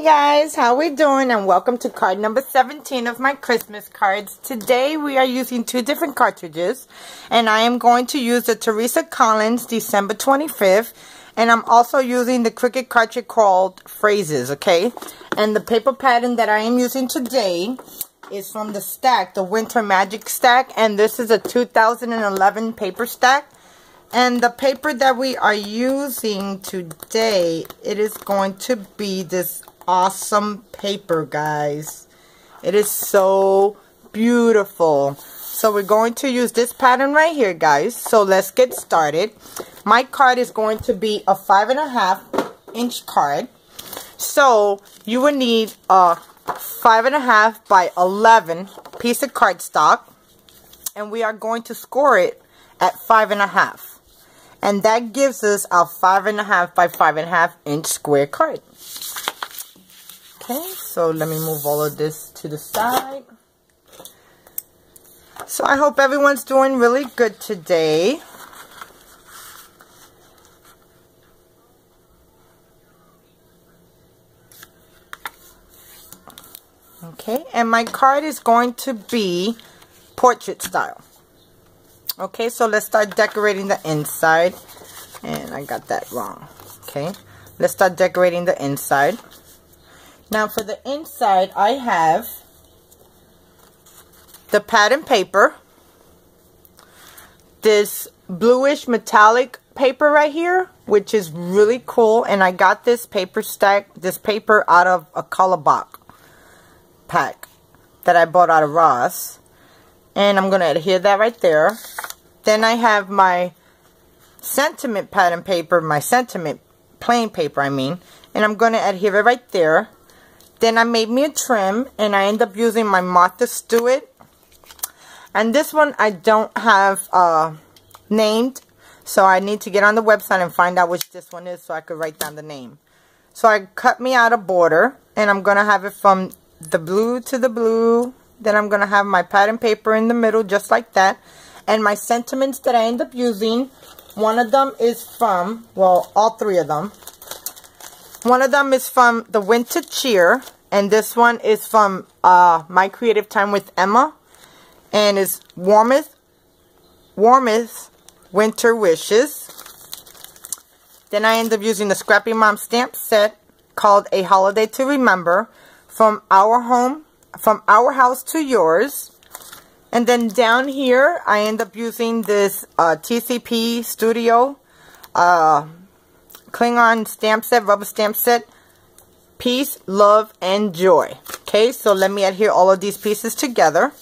Hey guys, how we doing? And welcome to card number 17 of my Christmas cards. Today we are using two different cartridges, and I am going to use the Teresa Collins December 25th, and I'm also using the Cricut cartridge called Phrases, okay? And the paper pattern that I am using today is from the stack, the Winter Magic stack, and this is a 2011 paper stack. And the paper that we are using today, it is going to be this awesome paper, guys. It is so beautiful. So we're going to use this pattern right here, guys. So let's get started. My card is going to be a 5.5-inch card. So you will need a 5.5 by 11 piece of cardstock, and we are going to score it at 5.5. And that gives us our 5.5 by 5.5 inch square card. Okay, so let me move all of this to the side. So I hope everyone's doing really good today. Okay, and my card is going to be portrait style. Okay, so let's start decorating the inside. And I got that wrong. Okay, let's start decorating the inside. Now for the inside, I have the pattern paper, this bluish metallic paper right here, which is really cool. And I got this paper stack, this paper out of a color box pack that I bought out of Ross. And I'm going to adhere that right there. Then I have my sentiment pattern paper, my sentiment plain paper, I mean. And I'm going to adhere it right there. Then I made me a trim, and I end up using my Martha Stewart. And this one I don't have named, so I need to get on the website and find out which this one is so I could write down the name. So I cut me out a border, and I'm going to have it from the blue to the blue. Then I'm going to have my pattern paper in the middle, just like that. And my sentiments that I end up using, one of them is from, well, all three of them. One of them is from the Winter Cheer, and this one is from My Creative Time with Emma, and is Warmest Winter Wishes. Then I end up using the Scrappy Mom stamp set called A Holiday to Remember, from our house to yours. And then down here, I end up using this TCP Studio Klingon stamp set, rubber stamp set. Peace, love, and joy. Okay, so let me adhere all of these pieces together.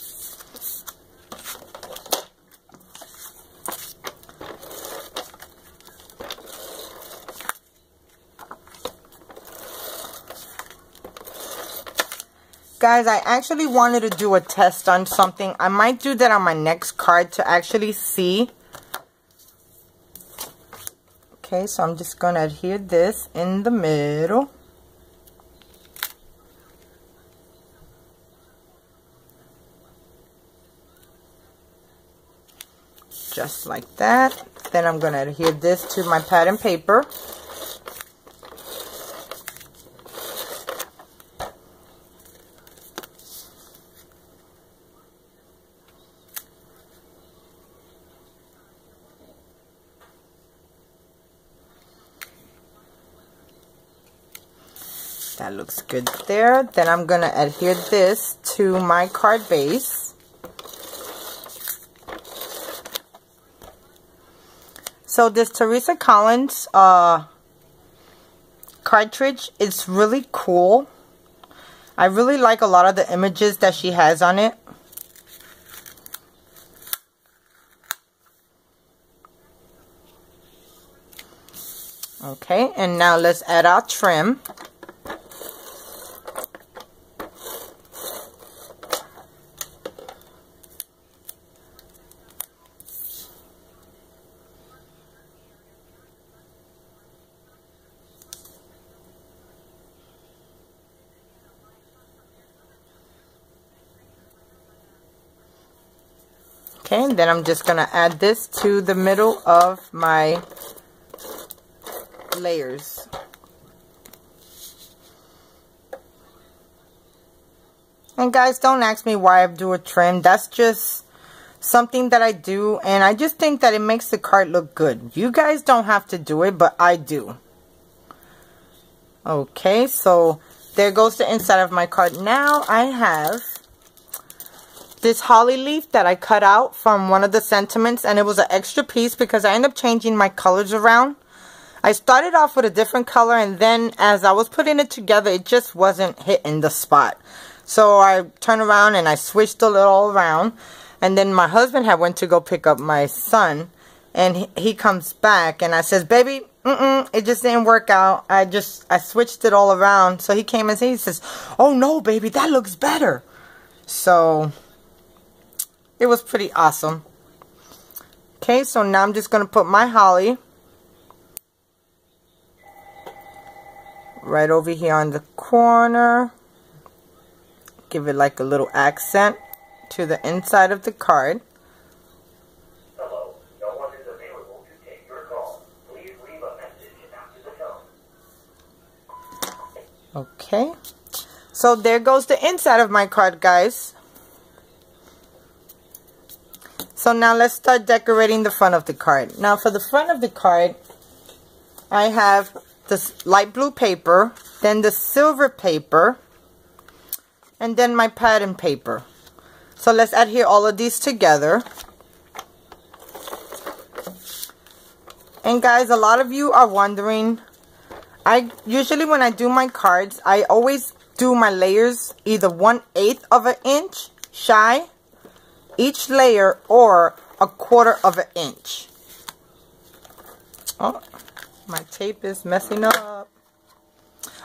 Guys, I actually wanted to do a test on something. I might do that on my next card to actually see. Okay, so I'm just going to adhere this in the middle. Just like that. Then I'm going to adhere this to my pattern paper. That looks good there. Then I'm going to adhere this to my card base. So this Teresa Collins cartridge is really cool. I really like a lot of the images that she has on it. Okay, and now let's add our trim. Okay, and then I'm just going to add this to the middle of my layers. And guys, don't ask me why I do a trim. That's just something that I do, and I just think that it makes the card look good. You guys don't have to do it, but I do. Okay, so there goes the inside of my card. Now I have this holly leaf that I cut out from one of the sentiments, and it was an extra piece because I ended up changing my colors around. I started off with a different color, and then as I was putting it together, it just wasn't hitting the spot. So I turned around and I switched it all around. And then my husband had went to go pick up my son, and he comes back and I says, baby, it just didn't work out. I switched it all around. So he came and he says, oh no, baby, that looks better. So it was pretty awesome. Okay, so now I'm just going to put my holly right over here on the corner. Give it like a little accent to the inside of the card. Hello, no one is available to take your call. Please leave a message after the tone. Okay, so there goes the inside of my card, guys. So now let's start decorating the front of the card. Now for the front of the card, I have this light blue paper, then the silver paper, and then my pattern paper. So let's adhere all of these together. And guys, a lot of you are wondering, usually when I do my cards, I always do my layers either 1/8 of an inch shy each layer or 1/4 of an inch. Oh, my tape is messing up.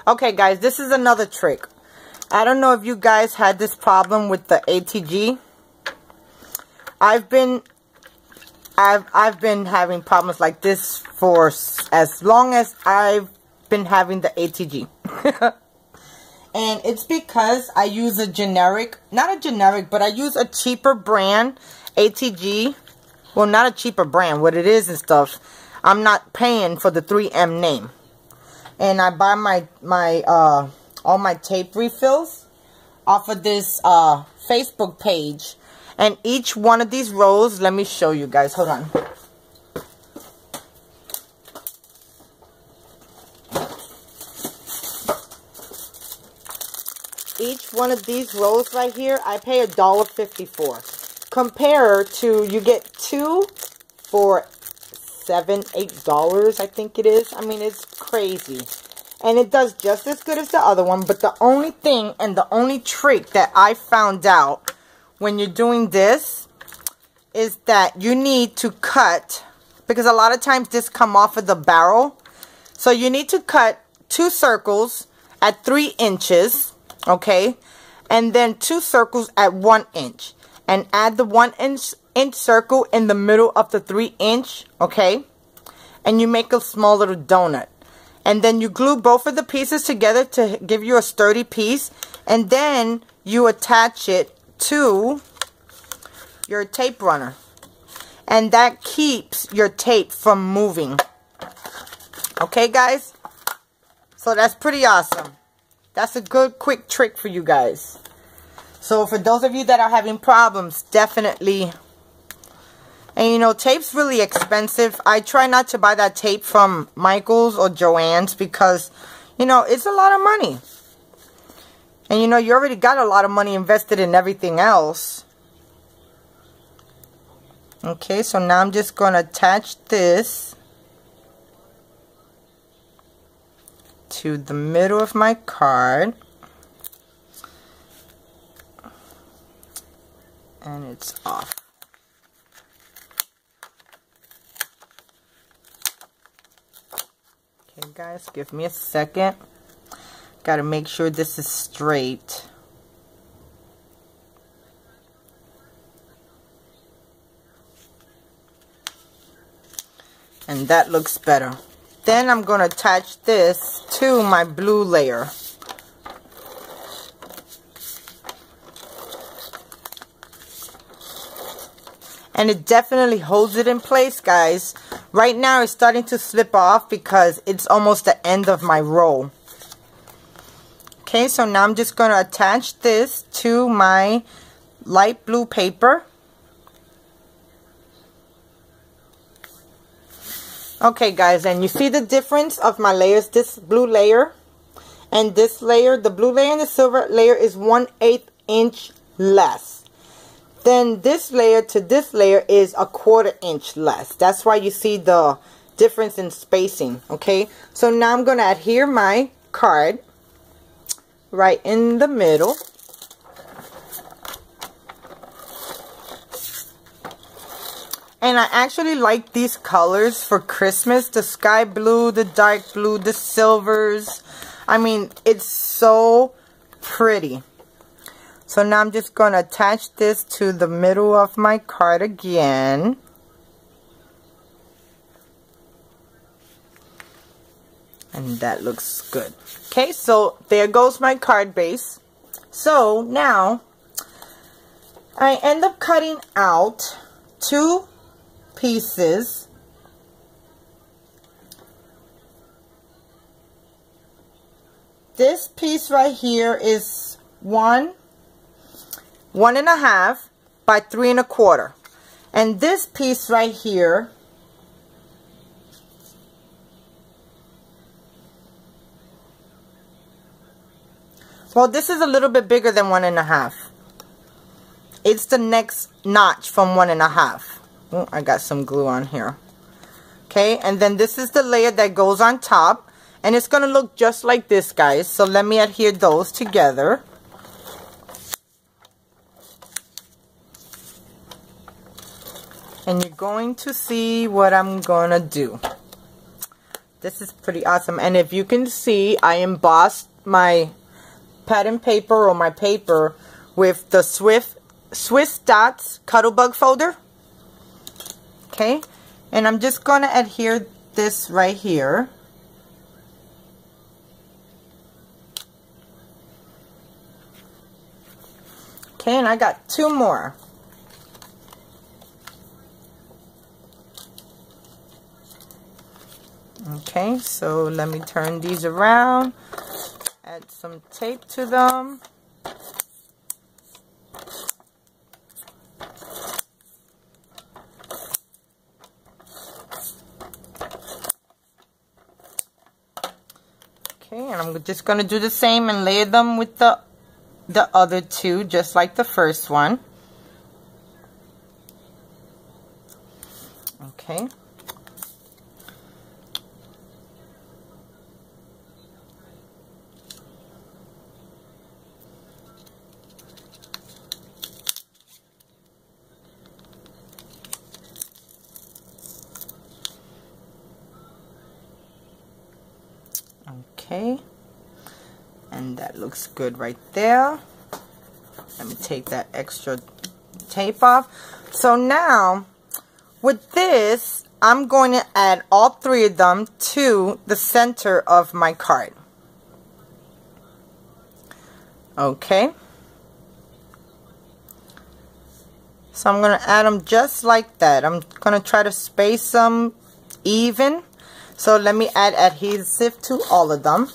Okay guys, this is another trick. I don't know if you guys had this problem with the ATG. I've been having problems like this for as long as I've been having the ATG. And it's because I use a generic, not a generic, but I use a cheaper brand ATG. Well, not a cheaper brand, what it is and stuff. I'm not paying for the 3M name. And I buy all my tape refills off of this Facebook page, and each one of these rows, let me show you guys, hold on. Each one of these rows right here, I pay $1.54. Compared to, you get 2 for $7, $8, I think it is. I mean, it's crazy. And it does just as good as the other one. But the only thing and the only trick that I found out when you're doing this is that you need to cut, because a lot of times this come off of the barrel. So you need to cut 2 circles at 3 inches, okay? And then 2 circles at 1 inch. And add the 1 inch circle in the middle of the 3 inch, okay? And you make a small little donut. And then you glue both of the pieces together to give you a sturdy piece. And then you attach it to your tape runner. And that keeps your tape from moving. Okay, guys? So that's pretty awesome. That's a good quick trick for you guys. So for those of you that are having problems, definitely. And you know, tape's really expensive. I try not to buy that tape from Michael's or Joann's because, you know, it's a lot of money. And you know, you already got a lot of money invested in everything else. Okay, so now I'm just going to attach this to the middle of my card. And it's off. Okay guys, give me a second. Gotta make sure this is straight. And that looks better. Then I'm going to attach this to my blue layer. And it definitely holds it in place, guys. Right now it's starting to slip off because it's almost the end of my roll. Okay, so now I'm just going to attach this to my light blue paper. Okay guys, and you see the difference of my layers. This blue layer and this layer, the blue layer and the silver layer is 1/8 inch less. Then this layer to this layer is 1/4 inch less. That's why you see the difference in spacing. Okay, so now I'm going to adhere my card right in the middle. And I actually like these colors for Christmas. The sky blue, the dark blue, the silvers. I mean, it's so pretty. So now I'm just going to attach this to the middle of my card again. And that looks good. Okay, so there goes my card base. So now I end up cutting out 2 pieces. This piece right here is 1.5 by 3 1/4, and this piece right here well, this is a little bit bigger than 1.5. It's the next notch from 1.5. Oh, I got some glue on here. Okay, and then this is the layer that goes on top, and it's going to look just like this, guys. So let me adhere those together. And you're going to see what I'm going to do. This is pretty awesome. And if you can see, I embossed my pattern paper or my paper with the Swiss Dots Cuttlebug folder. Okay, and I'm just going to adhere this right here. Okay, and I got 2 more. Okay, so let me turn these around, add some tape to them. Okay, and I'm just going to do the same and layer them with the other 2, just like the first one. Okay. Okay, and that looks good right there. Let me take that extra tape off. So now with this, I'm going to add all 3 of them to the center of my card. Okay, so I'm going to add them just like that. I'm going to try to space them even. So let me add adhesive to all of them.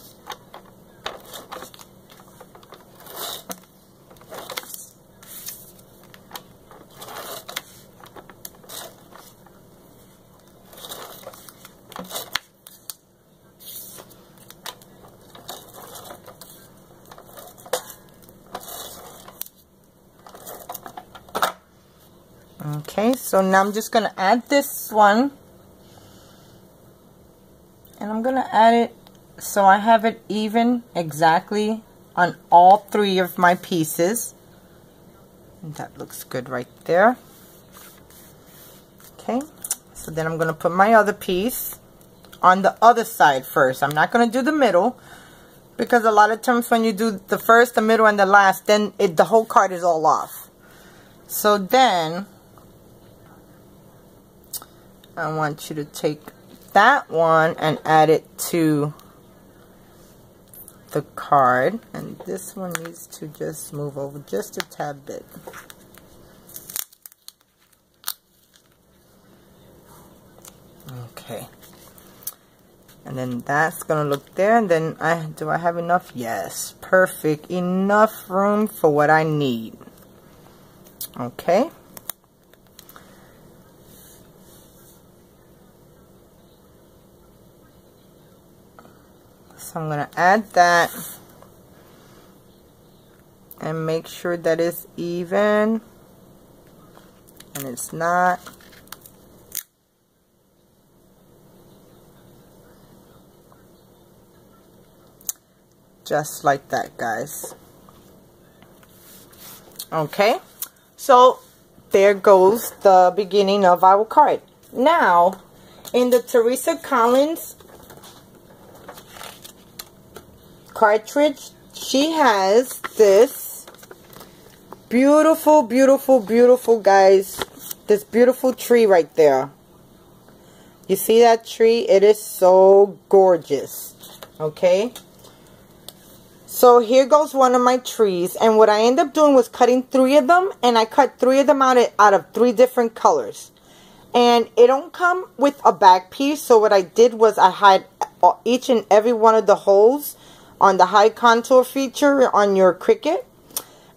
Okay, so now I'm just going to add this one. And I'm going to add it so I have it even exactly on all 3 of my pieces. And that looks good right there. Okay, so then I'm going to put my other piece on the other side first. I'm not going to do the middle, because a lot of times when you do the first, the middle, and the last, then the whole card is all off. So then I want you to take that one and add it to the card, and this one needs to just move over just a tad bit. Okay, And then that's gonna look there. And then do I have enough? Yes, perfect, enough room for what I need. Okay. So I'm gonna add that and make sure that it's even, and it's not. Just like that, guys. Okay, so there goes the beginning of our card. Now, in the Teresa Collins cartridge, she has this beautiful, beautiful, beautiful, guys, this beautiful tree right there. You see that tree? It is so gorgeous. Okay, so here goes one of my trees, and what I ended up doing was cutting 3 of them, and I cut 3 of them out of 3 different colors. And it don't come with a back piece, so what I did was I had each and every one of the holes on the high contour feature on your Cricut,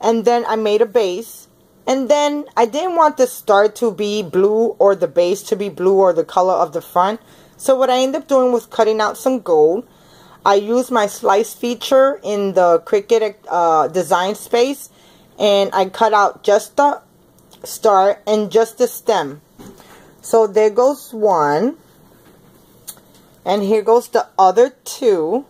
and then I made a base. And then I didn't want the star to be blue or the base to be blue or the color of the front, so what I ended up doing was cutting out some gold. I used my slice feature in the Cricut design space, and I cut out just the star and just the stem. So there goes one, and here goes the other 2.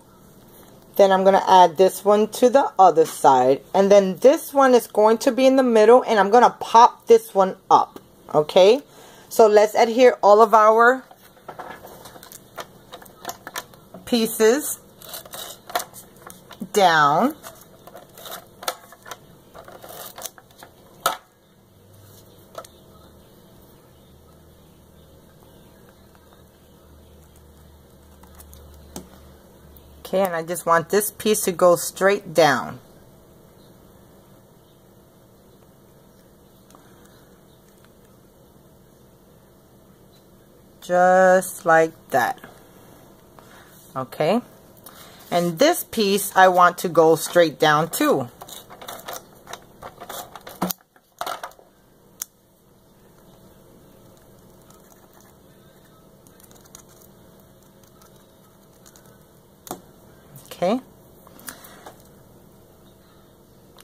Then I'm going to add this one to the other side, and then this one is going to be in the middle, and I'm going to pop this one up. Okay, so let's adhere all of our pieces down. Okay, and I just want this piece to go straight down. Just like that. Okay. And this piece I want to go straight down too. Okay.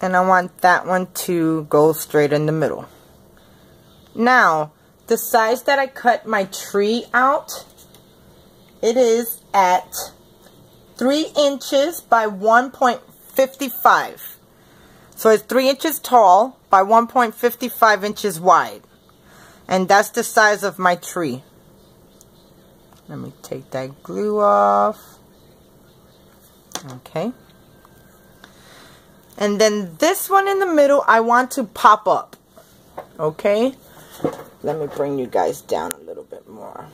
And I want that one to go straight in the middle. Now, the size that I cut my tree out, it is at 3 inches by 1.55. So it's 3 inches tall by 1.55 inches wide. And that's the size of my tree. Let me take that glue off. Okay. And then this one in the middle, I want to pop up. Okay. Let me bring you guys down a little bit more.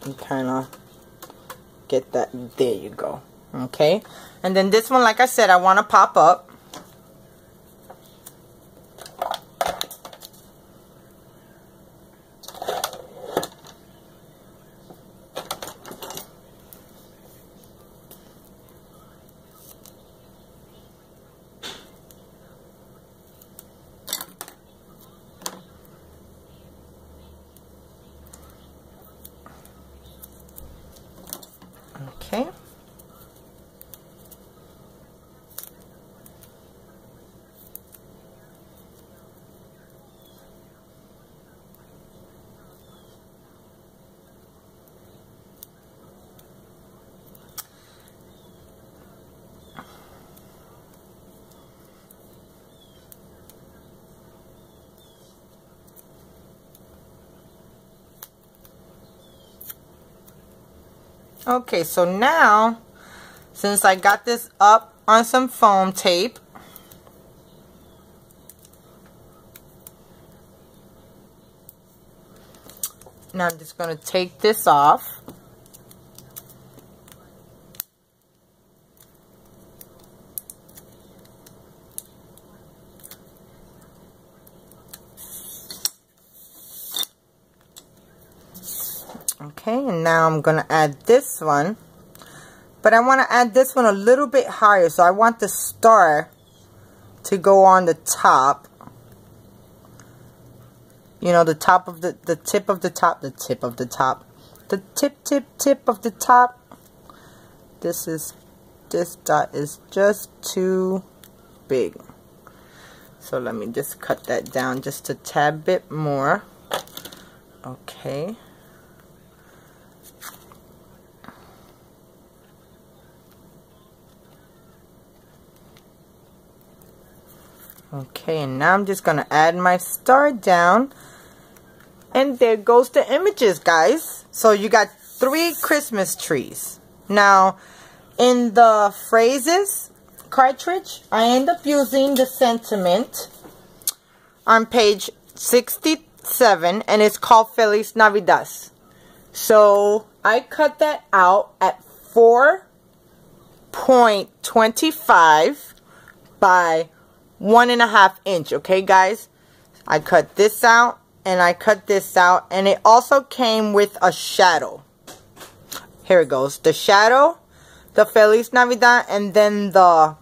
And kind of get that. There you go. Okay. And then this one, like I said, I want to pop up. Okay. Okay, so now, since I got this up on some foam tape, now I'm just going to take this off. Okay, and now I'm going to add this one. But I want to add this one a little bit higher. So I want the star to go on the top. You know, the top of the tip of the top. The tip of the top. The tip of the top. This dot is just too big. So let me just cut that down just a tad bit more. Okay. Okay, and now I'm just going to add my star down. And there goes the images, guys. So you got 3 Christmas trees. Now, in the phrases cartridge, I end up using the sentiment on page 67. And it's called Feliz Navidad. So I cut that out at 4.25 by 1.5 inch. Okay, guys, I cut this out and I cut this out, and it also came with a shadow. Here it goes, the shadow, the Feliz Navidad, and then the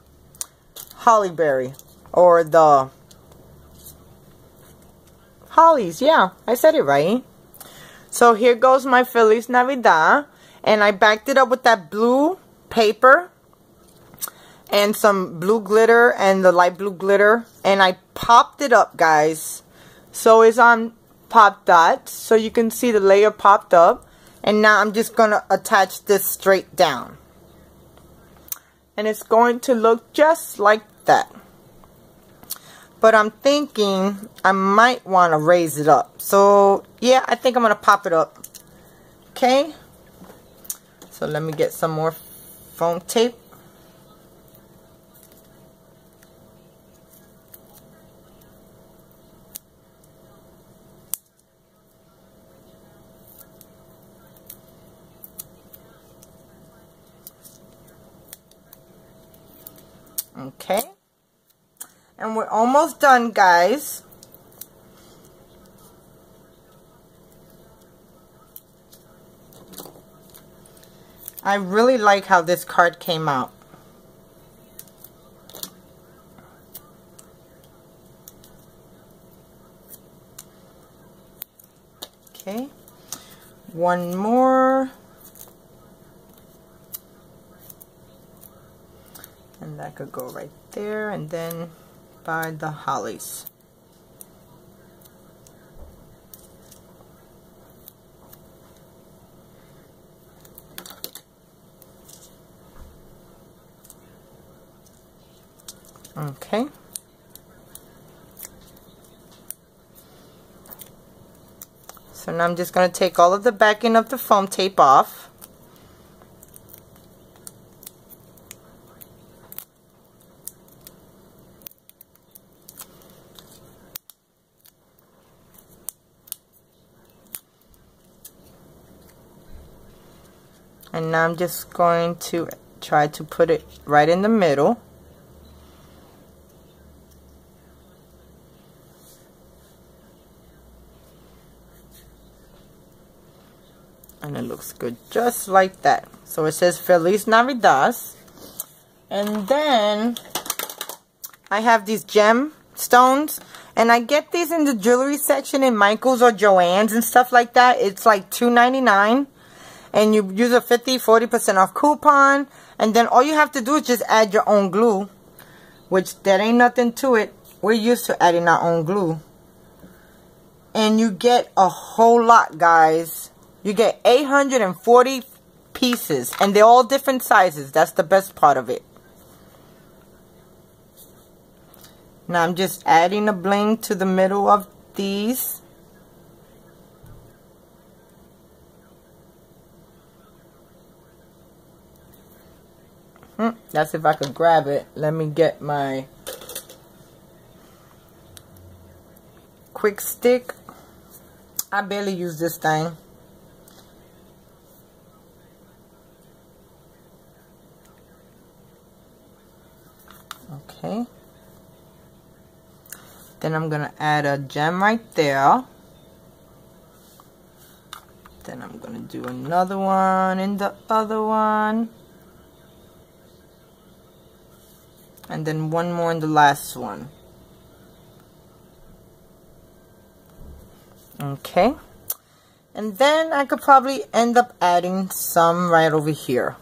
holly berry, or the hollies. Yeah, I said it right. So here goes my Feliz Navidad, and I backed it up with that blue paper and some blue glitter and the light blue glitter, and I popped it up, guys. So it's on pop dots, so you can see the layer popped up. And now I'm just going to attach this straight down, and it's going to look just like that. But I'm thinking I might want to raise it up. So yeah, I think I'm going to pop it up. Okay, so let me get some more foam tape. Okay, and we're almost done, guys. I really like how this card came out. Okay, one more. And that could go right there, and then by the hollies. Okay. So now I'm just going to take all of the backing of the foam tape off. And now I'm just going to try to put it right in the middle. And it looks good just like that. So it says Feliz Navidad. And then I have these gem stones. And I get these in the jewelry section in Michael's or Joann's and stuff like that. It's like $2.99. And you use a 40% off coupon. And then all you have to do is just add your own glue. Which, there ain't nothing to it. We're used to adding our own glue. And you get a whole lot, guys. You get 840 pieces. And they're all different sizes. That's the best part of it. Now I'm just adding a bling to the middle of these. That's if I could grab it. Let me get my quick stick. I barely use this thing. Okay. Then I'm going to add a gem right there. Then I'm going to do another one in the other one. And then one more in the last one. Okay. And then I could probably end up adding some right over here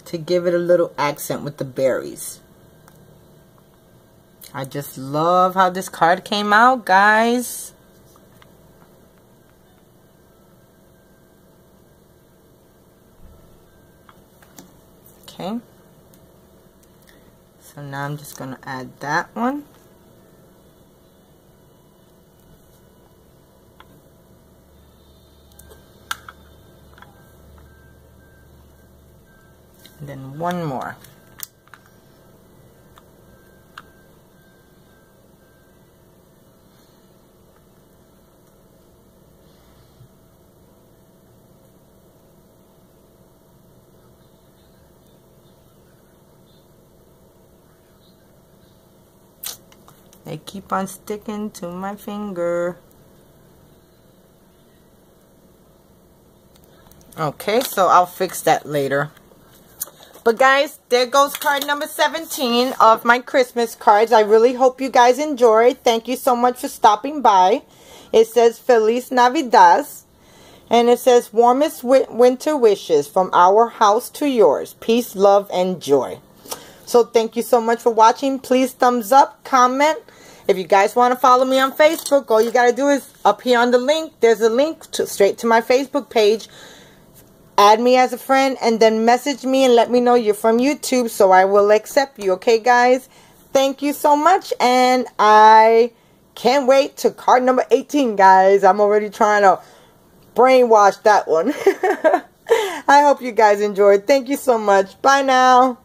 to give it a little accent with the berries. I just love how this card came out, guys. Okay. So now I'm just going to add that one. And then one more. They keep on sticking to my finger. Okay, so I'll fix that later. But guys, there goes card number 17 of my Christmas cards. I really hope you guys enjoyed. Thank you so much for stopping by. It says Feliz Navidad. And it says warmest winter wishes from our house to yours. Peace, love, and joy. So thank you so much for watching. Please thumbs up, comment. If you guys want to follow me on Facebook, all you got to do is up here on the link. There's a link straight to my Facebook page. Add me as a friend and then message me and let me know you're from YouTube so I will accept you. Okay, guys? Thank you so much. And I can't wait to card number 18, guys. I'm already trying to brainwash that one. I hope you guys enjoyed. Thank you so much. Bye now.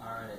All right.